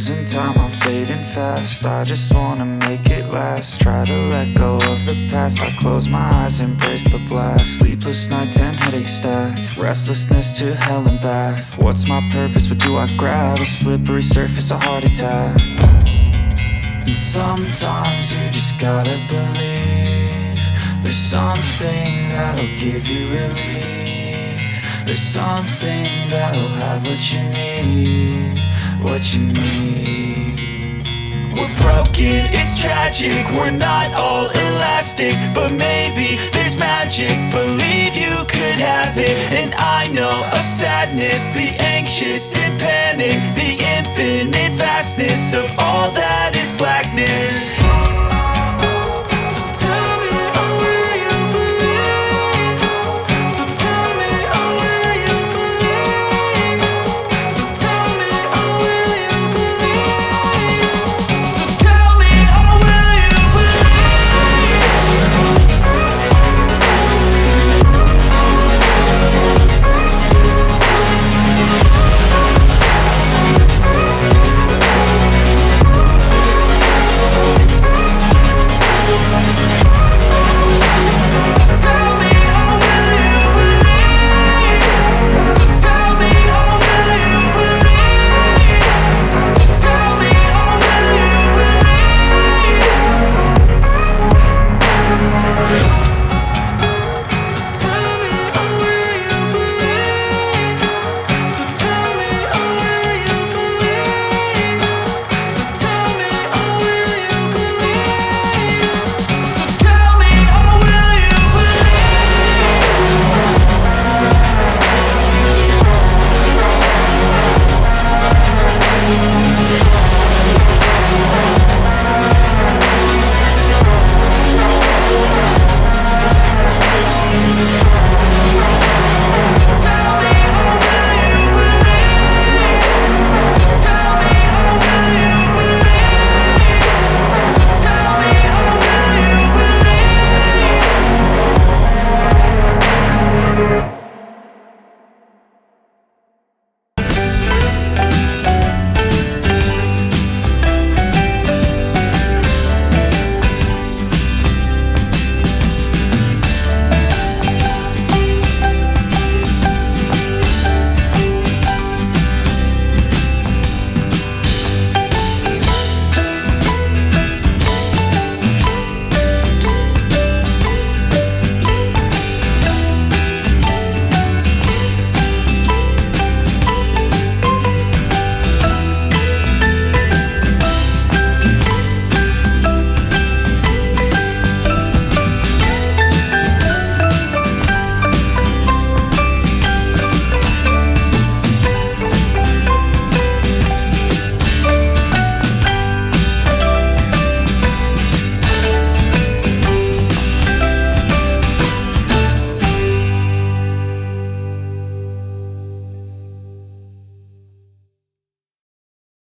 losing time, I'm fading fast. I just wanna make it last. Try to let go of the past. I close my eyes, embrace the blast. Sleepless nights and headaches stack. Restlessness to hell and back. What's my purpose? What do I grab? A slippery surface, a heart attack. And sometimes you just gotta believe there's something that'll give you relief. There's something that'll have what you need, what you need. We're broken, it's tragic, we're not all elastic, but maybe there's magic. Believe you could have it. And I know of sadness, the anxious and panic, the infinite vastness of all that is blackness.